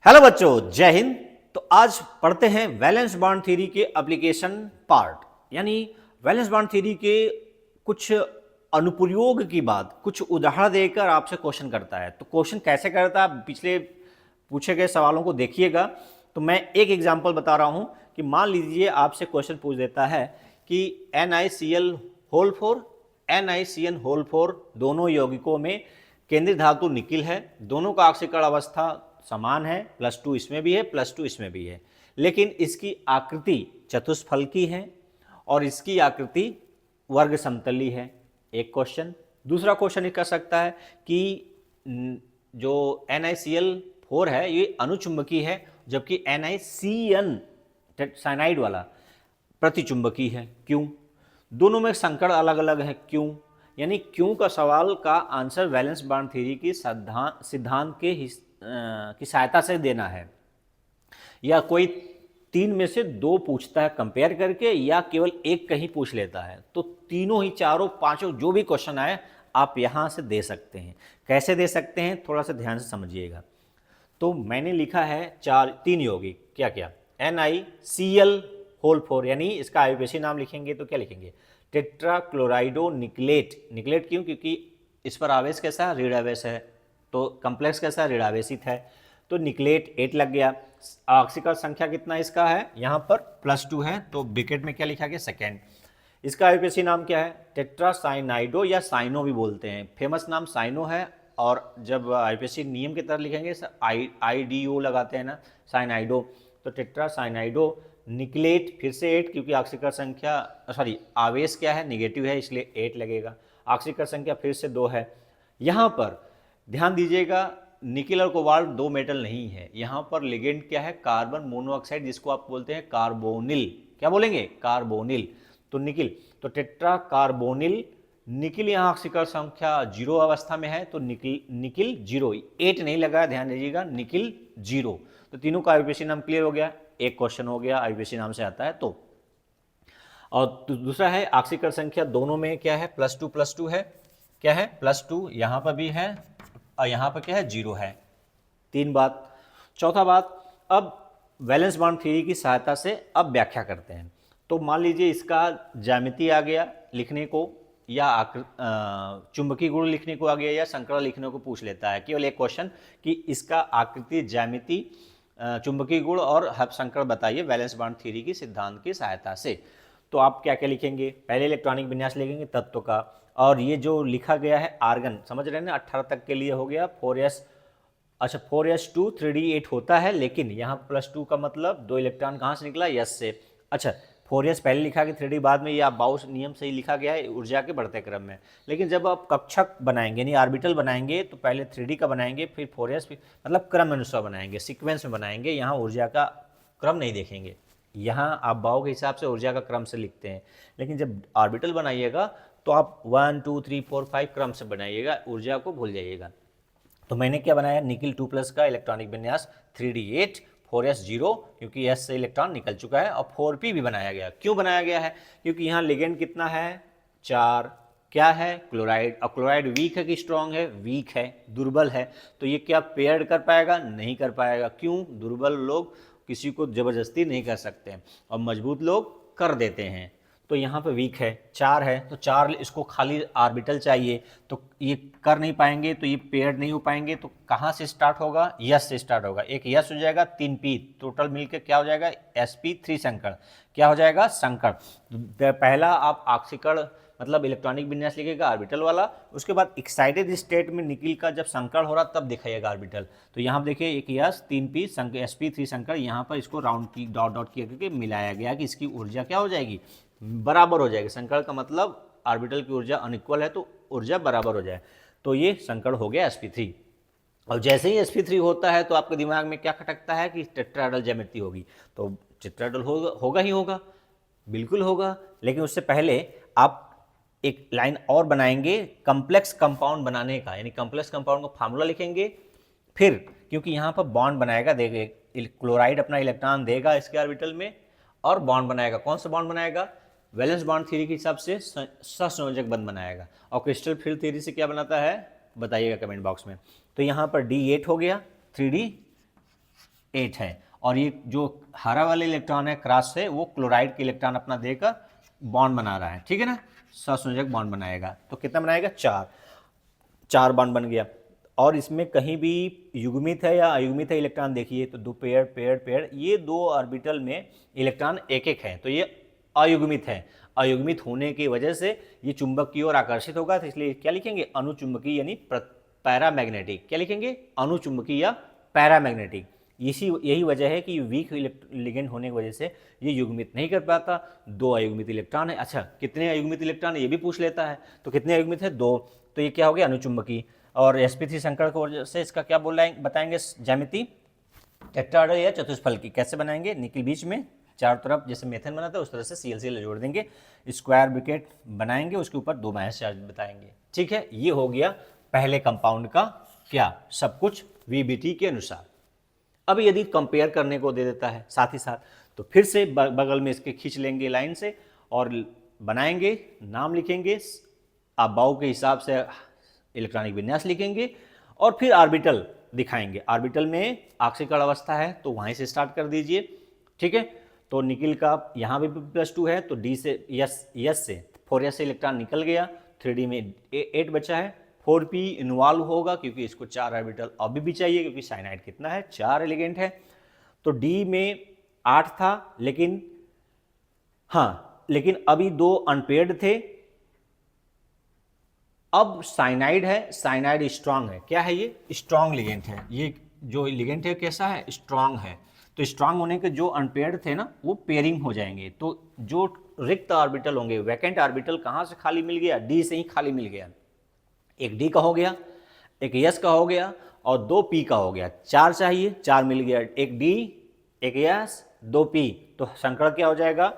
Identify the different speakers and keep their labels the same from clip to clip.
Speaker 1: Hello बच्चों, जय हिंद। तो आज पढ़ते हैं वैलेंस बॉन्ड थ्योरी के एप्लीकेशन पार्ट, यानी वैलेंस बॉन्ड थ्योरी के कुछ अनुप्रयोग की बात, कुछ उदाहरण देकर आपसे क्वेश्चन करता है। तो क्वेश्चन कैसे करता है, पिछले पूछे गए सवालों को देखिएगा। तो मैं एक एग्जांपल बता रहा हूं कि मान लीजिए आपसे क्वेश्चन पूछ देता है कि NiCl होल फोर दोनों यौगिकों में केंद्रीय धातु निकिल है, दोनों का ऑक्सीकरण अवस्था समान है, +2 इसमें भी है, +2 इसमें भी है, लेकिन इसकी आकृति चतुष्फलकी है और इसकी आकृति वर्ग समतली है। एक क्वेश्चन। दूसरा क्वेश्चन ये कर सकता है कि जो NiCl4 है ये अनुचुंबकी है, जबकि NiCN साइनाइड वाला प्रतिचुंबकी है। क्यों? दोनों में संकड़ अलग अलग है, क्यों? यानी क्यों का सवाल का आंसर वैलेंस बॉन्ड थ्योरी की सिद्धांत की सहायता से देना है, या कोई तीन में से दो पूछता है कंपेयर करके, या केवल एक कहीं पूछ लेता है। तो तीनों ही, चारों, पांचों जो भी क्वेश्चन आए आप यहां से दे सकते हैं। कैसे दे सकते हैं थोड़ा सा ध्यान से समझिएगा। तो मैंने लिखा है तीन यौगिक, क्या क्या? NiCl होल फोर, यानी इसका आयुर्वेशी नाम लिखेंगे तो क्या लिखेंगे? टेट्राक्लोराइडो निकलेट। निकलेट क्यों? क्योंकि इस पर आवेश कैसा है? ऋण आवेश है, तो कम्प्लेक्स कैसा है? ऋण आवेशित है, तो निकलेट 8 लग गया। ऑक्सीकरण संख्या कितना इसका है? यहाँ पर +2 है, तो ब्रैकेट में क्या लिखा गया? सेकेंड। इसका आयुर्वेशी नाम क्या है? टेट्रासाइनाइडो, या साइनो भी बोलते हैं। फेमस नाम साइनो है, और जब आयुर्वेशी नियम की तरह लिखेंगे IDO लगाते हैं ना, साइनाइडो, तो टेट्रासाइनाइडो निकलेट फिर से 8, क्योंकि ऑक्सीकरण संख्या आवेश क्या है? निगेटिव है, इसलिए 8 लगेगा। ऑक्सीकरण संख्या फिर से 2 है। यहाँ पर ध्यान दीजिएगा, निकिल और कोबाल्ट दो मेटल नहीं है, यहाँ पर लिगेंड क्या है? कार्बन मोनोऑक्साइड, जिसको आप बोलते हैं कार्बोनिल। क्या बोलेंगे? कार्बोनिल। तो निकिल, तो टेट्रा कार्बोनिल निकिल, यहाँ ऑक्सीकरण संख्या 0 अवस्था में है, तो निकिल 0, 8 नहीं लगा, ध्यान दीजिएगा, निकिल 0। तो तीनों का आयुर्वेशी नाम क्लियर हो गया। एक क्वेश्चन हो गया, आयुर्वेशी नाम से आता है तो। और दूसरा है ऑक्सीकरण संख्या दोनों में क्या है? +2 है। क्या है? +2 यहाँ पर भी है, और यहाँ पर क्या है? 0 है। तीन बात। चौथा बात, अब वैलेंस बॉन्ड थ्योरी की सहायता से अब व्याख्या करते हैं। तो मान लीजिए इसका ज्यामिति आ गया लिखने को, या चुंबकीय गुण लिखने को आ गया, या संकरण लिखने को पूछ लेता है। केवल एक क्वेश्चन कि इसका आकृति, ज्यामिति, चुंबकीय गुण और संकरण बताइए वैलेंस बॉन्ड थ्योरी की सिद्धांत की सहायता से। तो आप क्या क्या लिखेंगे? पहले इलेक्ट्रॉनिक विन्यास लिखेंगे तत्व का, और ये जो लिखा गया है आर्गन, समझ रहे हैं ना, 18 तक के लिए हो गया 4s। अच्छा, 4s2 3d8 होता है, लेकिन यहाँ +2 का मतलब 2 इलेक्ट्रॉन कहाँ से निकला? यस से। अच्छा, 4s पहले लिखा गया, 3d बाद में, ये आप बाउस नियम से ही लिखा गया है ऊर्जा के बढ़ते क्रम में। लेकिन जब आप कक्षक बनाएंगे, यानी ऑर्बिटल बनाएंगे, तो पहले 3d का बनाएंगे, फिर 4s, मतलब क्रम अनुसार बनाएंगे, सीक्वेंस में बनाएंगे। यहाँ ऊर्जा का क्रम नहीं देखेंगे, यहाँ आप बाव के हिसाब से ऊर्जा का क्रम से लिखते हैं। लेकिन जब ऑर्बिटल बनाइएगा तो आप 1 2 3 4 5 क्रम से बनाइएगा, ऊर्जा को भूल जाइएगा। तो मैंने क्या बनाया? निकिल 2+ का इलेक्ट्रॉनिक विन्यास 3d8, 4s0, क्योंकि s से इलेक्ट्रॉन निकल चुका है, और 4p भी बनाया गया। क्यों बनाया गया है? क्योंकि यहाँ लिगेंड कितना है? 4। क्या है? क्लोराइड। और क्लोराइड वीक है कि स्ट्रांग है? वीक है, दुर्बल है। तो ये क्या पेयर्ड कर पाएगा? नहीं कर पाएगा। क्यों? दुर्बल लोग किसी को जबरदस्ती नहीं कर सकते, और मजबूत लोग कर देते हैं। तो यहाँ पे वीक है, 4 है, तो 4 इसको खाली ऑर्बिटल चाहिए, तो ये कर नहीं पाएंगे, तो ये पेयर्ड नहीं हो पाएंगे। तो कहाँ से स्टार्ट होगा? यस से स्टार्ट होगा। एक यस हो जाएगा, 3p, टोटल मिलकर क्या हो जाएगा? sp3 संकरण। क्या हो जाएगा? संकरण। पहला आप ऑक्सीकरण मतलब इलेक्ट्रॉनिक विन्यास लिखिएगा ऑर्बिटल वाला, उसके बाद एक्साइटेड स्टेट में निकिल का जब संकरण हो रहा तब दिखाइएगा ऑर्बिटल। तो यहाँ देखिए एक यस, 3p, sp3 संकरण, यहाँ पर इसको राउंड की डॉट किया करके मिलाया गया कि इसकी ऊर्जा क्या हो जाएगी? बराबर हो जाएगी। संकरण का मतलब ऑर्बिटल की ऊर्जा अनइक्वल है, तो ऊर्जा बराबर हो जाए। तो ये संकरण हो गया sp3। और जैसे ही sp3 होता है तो आपके दिमाग में क्या खटकता है कि टेट्राहेड्रल ज्यामिति होगी। तो टेट्राहेड्रल होगा ही होगा, बिल्कुल होगा। लेकिन उससे पहले आप एक लाइन और बनाएंगे कम्प्लेक्स कंपाउंड बनाने का, यानी कम्प्लेक्स कंपाउंड का फार्मूला लिखेंगे। फिर क्योंकि यहाँ पर बॉन्ड बनाएगा, देखे क्लोराइड अपना इलेक्ट्रॉन देगा इसके ऑर्बिटल में, और बॉन्ड बनाएगा। कौन सा बॉन्ड बनाएगा? वैलेंस बॉन्ड थ्योरी के हिसाब से सहसंयोजक बंध बनाएगा। और क्रिस्टल फील्ड थ्योरी से क्या बनाता है? बताइएगा कमेंट बॉक्स में। तो यहाँ पर D8 हो गया, 3D 8 है। और ये जो हरा वाला इलेक्ट्रॉन है क्रॉस से, वो क्लोराइड के इलेक्ट्रॉन अपना देकर बॉन्ड बना रहा है, ठीक है ना, सहसंयोजक बॉन्ड बनाएगा। तो कितना बनाएगा, 4 बॉन्ड बन गया। और इसमें कहीं भी युग्मित है या अयुग्मित है इलेक्ट्रॉन देखिए, तो 2 पेयर, ये 2 ऑर्बिटल में इलेक्ट्रॉन एक एक है, तो ये अयुग्मित है। अयुग्मित होने की वजह से ये चुंबक की ओर आकर्षित होगा, तो इसलिए क्या लिखेंगे, अनुचुंबकीय यानी पैरामैग्नेटिक। क्या लिखेंगे, अनुचुंबकीय या पैरामैग्नेटिक। यही वजह है कि वीक लिगेंड होने की वजह से ये युग्मित नहीं कर पाता। 2 अयुग्मित इलेक्ट्रॉन है। अच्छा, कितने अयुग्मित इलेक्ट्रॉन है ये भी पूछ लेता है, तो कितने अयुग्मित है, 2, तो ये क्या हो गया, अनुचुंबकीय। और sp3 संकरण की वजह से इसका क्या बताएंगे, ज्यामिति टेट्राहेड्रल या चतुष्फलकी। कैसे बनाएंगे, निकल बीच में चारों तरफ जैसे मेथेन बनाता है उस तरह से Cl जोड़ देंगे, स्क्वायर ब्रैकेट बनाएंगे, उसके ऊपर 2 माइनस चार्ज बताएंगे, ठीक है। ये हो गया पहले कंपाउंड का क्या, सब कुछ VBT के अनुसार। अब यदि कंपेयर करने को दे देता है साथ ही साथ, तो फिर से बगल में इसके खींच लेंगे लाइन से और बनाएंगे, नाम लिखेंगे, अबाव के हिसाब से इलेक्ट्रॉनिक विन्यास लिखेंगे और फिर ऑर्बिटल दिखाएंगे। ऑर्बिटल में ऑक्सीकरण अवस्था है तो वहीं से स्टार्ट कर दीजिए, ठीक है। तो निकिल का यहाँ भी +2 है, तो डी से यस से 4s से इलेक्ट्रॉन निकल गया, 3d में 8 बचा है, 4p इन्वॉल्व होगा क्योंकि इसको 4 ऑर्बिटल अभी भी चाहिए, क्योंकि साइनाइड कितना है, 4 एलिगेंट है। तो डी में 8 था, लेकिन अभी 2 अनपेयर्ड थे। अब साइनाइड है, साइनाइड स्ट्रांग है, क्या है ये, स्ट्रांग लिगेंट है। ये जो लिगेंट है कैसा है, स्ट्रांग है। तो स्ट्रांग होने के जो अनपेयर्ड थे ना, वो पेयरिंग हो जाएंगे। तो जो रिक्त ऑर्बिटल होंगे, वैकेंट ऑर्बिटल कहाँ से खाली मिल गया, डी से ही खाली मिल गया। एक डी का हो गया, एक एस का हो गया और 2 पी का हो गया। 4 चाहिए, 4 मिल गया, एक डी, एक एस, 2 पी। तो संकरण क्या हो जाएगा,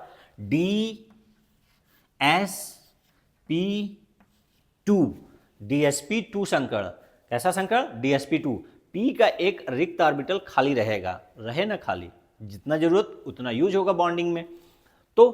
Speaker 1: DsP2, DsP2 संकरण। कैसा संकरण, DsP2। पी का एक रिक्त ऑर्बिटल खाली रहेगा, रहे ना खाली, जितना जरूरत उतना यूज होगा बॉन्डिंग में। तो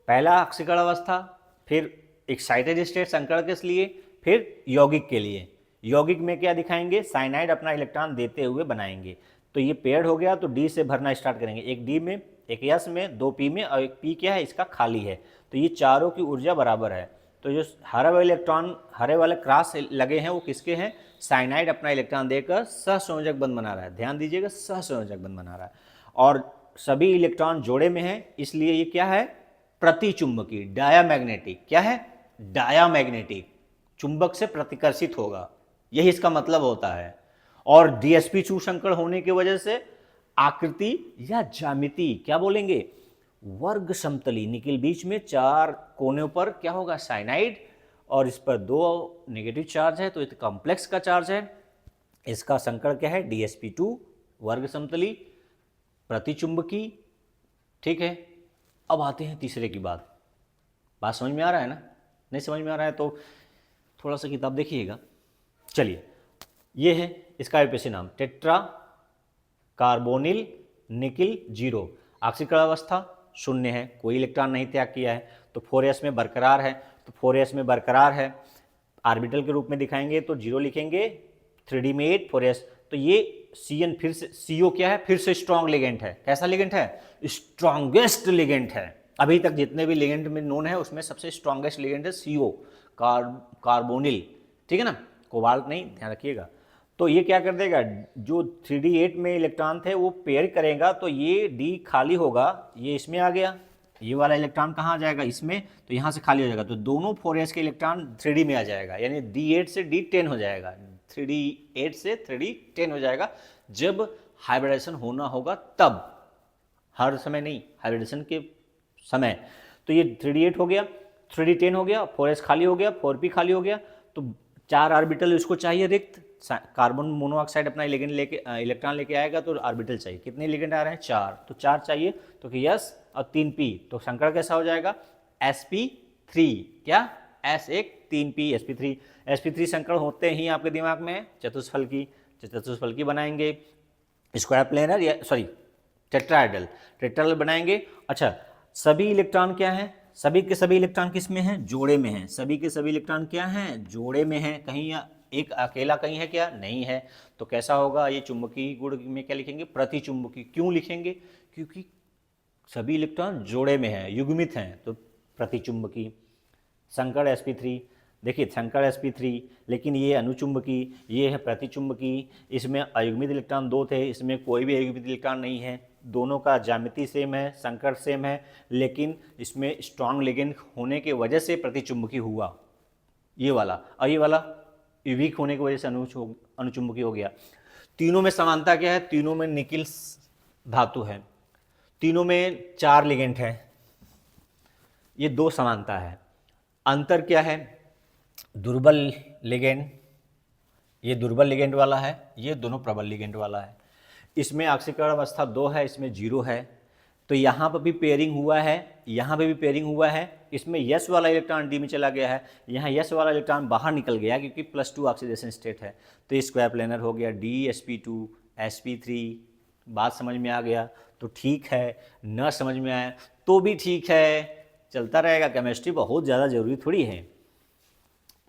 Speaker 1: पहला ऑक्सीकरण अवस्था, फिर एक्साइटेड स्टेट संकरण के लिए, फिर यौगिक के लिए। यौगिक में क्या दिखाएंगे, साइनाइड अपना इलेक्ट्रॉन देते हुए बनाएंगे। तो ये पेयर्ड हो गया, तो डी से भरना स्टार्ट करेंगे, एक डी में, एक एस में, 2 पी में और एक पी क्या है, इसका खाली है। तो ये चारों की ऊर्जा बराबर है। तो जो हरे वाले इलेक्ट्रॉन, हरे वाले क्रॉस लगे हैं, वो किसके हैं, साइनाइड अपना इलेक्ट्रॉन देकर सहसंयोजक बंध बना रहा है। ध्यान दीजिएगा, सहसंयोजक बंध बना रहा है और सभी इलेक्ट्रॉन जोड़े में है, इसलिए ये क्या है, प्रतिचुंबकीय, डायामैग्नेटिक। क्या है, डायामैग्नेटिक, चुंबक से प्रतिकर्षित होगा, यही इसका मतलब होता है। और DsP2 संकरण होने की वजह से आकृति या ज्यामिति, क्या बोलेंगे, वर्ग समतली, निकिल बीच में 4 कोनों पर क्या होगा, साइनाइड, और इस पर 2 नेगेटिव चार्ज है, तो ये कॉम्प्लेक्स का चार्ज है। इसका संकरण क्या है, DsP2, वर्ग समतली, प्रतिचुंबकी, ठीक है। अब आते हैं तीसरे की बात समझ में आ रहा है ना, नहीं समझ में आ रहा है तो थोड़ा सा किताब देखिएगा। चलिए, ये है इसका आईपीसी नाम, टेट्रा कार्बोनिल निकिल 0, ऑक्सीकरण अवस्था 0 है, कोई इलेक्ट्रॉन नहीं त्याग किया है। तो 4s में बरकरार है, तो 4s में बरकरार है, ऑर्बिटल के रूप में दिखाएंगे तो 0 लिखेंगे, 3d में 8, 4s। तो ये Cn फिर से, CO क्या है, फिर से स्ट्रॉन्ग लिगेंट है। कैसा लिगेंट है, स्ट्रॉन्गेस्ट लिगेंट है। अभी तक जितने भी लिगेंट में नोन है उसमें सबसे स्ट्रॉन्गेस्ट लिगेंट है CO, कार्बोनिल, ठीक है ना, कोबाल्ट नहीं, ध्यान रखिएगा। तो ये क्या कर देगा, जो 3d8 में इलेक्ट्रॉन थे वो पेयर करेगा, तो ये D खाली होगा, ये इसमें आ गया, ये वाला इलेक्ट्रॉन कहाँ आ जाएगा, इसमें, तो यहाँ से खाली हो जाएगा, तो दोनों 4s के इलेक्ट्रॉन 3d में आ जाएगा, यानी D8 से D10 हो जाएगा, 3d8 से 3d10 हो जाएगा। जब हाइब्रिडेशन होना होगा तब, हर समय नहीं, हाइब्रिडेशन के समय। तो ये 3d8 हो गया, 3d10 हो गया, 4s खाली हो गया, 4p खाली हो गया, तो 4 ऑर्बिटल इसको चाहिए रिक्त। कार्बन मोनोऑक्साइड अपना इलेक्ट्रॉन लेके आएगा तो ऑर्बिटल चाहिए। कितने लिगेंड आ रहे हैं, 4, तो 4 चाहिए, तो कि यस और 3p, तो संकरण कैसा हो जाएगा, sp3, क्या, S1 3p sp3 संकरण होते ही आपके दिमाग में चतुष्फलकी बनाएंगे, स्क्वायर प्लेनर या सॉरी टेट्राहेड्रल बनाएंगे। अच्छा, सभी इलेक्ट्रॉन क्या है, सभी के सभी इलेक्ट्रॉन किस में हैं, जोड़े में हैं। सभी के सभी इलेक्ट्रॉन क्या हैं, जोड़े में हैं, कहीं एक अकेला कहीं है क्या? नहीं है। तो कैसा होगा ये चुंबकीय गुण में क्या लिखेंगे? प्रतिचुंबकीय। क्यों लिखेंगे? क्योंकि सभी इलेक्ट्रॉन जोड़े में हैं, युग्मित हैं, तो प्रतिचुंबकीय। संकर sp3, देखिए संकर sp3, लेकिन ये अनुचुंबकीय, ये है प्रतिचुंबकीय। इसमें अयुग्मित इलेक्ट्रॉन 2 थे, इसमें कोई भी अयुग्मित इलेक्ट्रॉन नहीं है। दोनों का ज्यामिति सेम है, संकर सेम है, लेकिन इसमें स्ट्रॉन्ग लिगेंड होने की वजह से प्रतिचुंबकीय हुआ ये वाला, और ये वाला वीक होने की वजह से अनुचुंबकीय हो गया। तीनों में समानता क्या है? तीनों में निकिल धातु है, तीनों में 4 लिगेंड है, ये 2 समानता है। अंतर क्या है? दुर्बल लिगेंड, ये दुर्बल लिगेंड वाला है, ये दोनों प्रबल लिगेंड वाला है। इसमें ऑक्सीकरण अवस्था 2 है, इसमें 0 है। तो यहाँ पर भी पेयरिंग हुआ है, यहाँ पे भी पेयरिंग हुआ है। इसमें यस वाला इलेक्ट्रॉन डी में चला गया है, यहाँ यस वाला इलेक्ट्रॉन बाहर निकल गया क्योंकि +2 ऑक्सीडेशन स्टेट है। तो ये स्क्वायर प्लेनर हो गया DsP2 sp3। बात समझ में आ गया तो ठीक है, न समझ में आया तो भी ठीक है, चलता रहेगा। केमिस्ट्री बहुत ज़्यादा ज़रूरी थोड़ी है,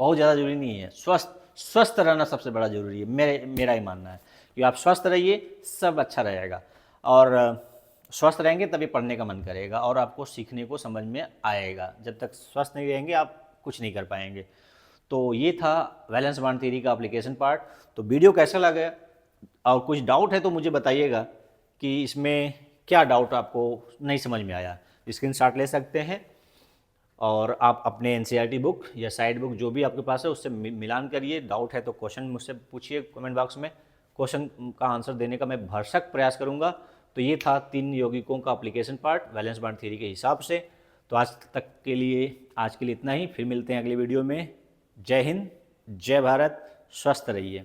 Speaker 1: बहुत ज़्यादा ज़रूरी नहीं है। स्वस्थ रहना सबसे बड़ा ज़रूरी है, मेरा ही मानना है कि आप स्वस्थ रहिए, सब अच्छा रहेगा। और स्वस्थ रहेंगे तभी पढ़ने का मन करेगा और आपको सीखने को समझ में आएगा। जब तक स्वस्थ नहीं रहेंगे आप कुछ नहीं कर पाएंगे। तो ये था वैलेंस बॉन्ड थ्योरी का एप्लीकेशन पार्ट। तो वीडियो कैसा लगा और कुछ डाउट है तो मुझे बताइएगा कि इसमें क्या डाउट आपको नहीं समझ में आया। स्क्रीनशॉट ले सकते हैं और आप अपने NCERT बुक या साइड बुक जो भी आपके पास है उससे मिलान करिए। डाउट है तो क्वेश्चन मुझसे पूछिए कमेंट बॉक्स में, क्वेश्चन का आंसर देने का मैं भरसक प्रयास करूंगा। तो ये था 3 यौगिकों का application part valence bond theory के हिसाब से। तो आज के लिए इतना ही, फिर मिलते हैं अगले वीडियो में। जय हिंद, जय भारत, स्वस्थ रहिए।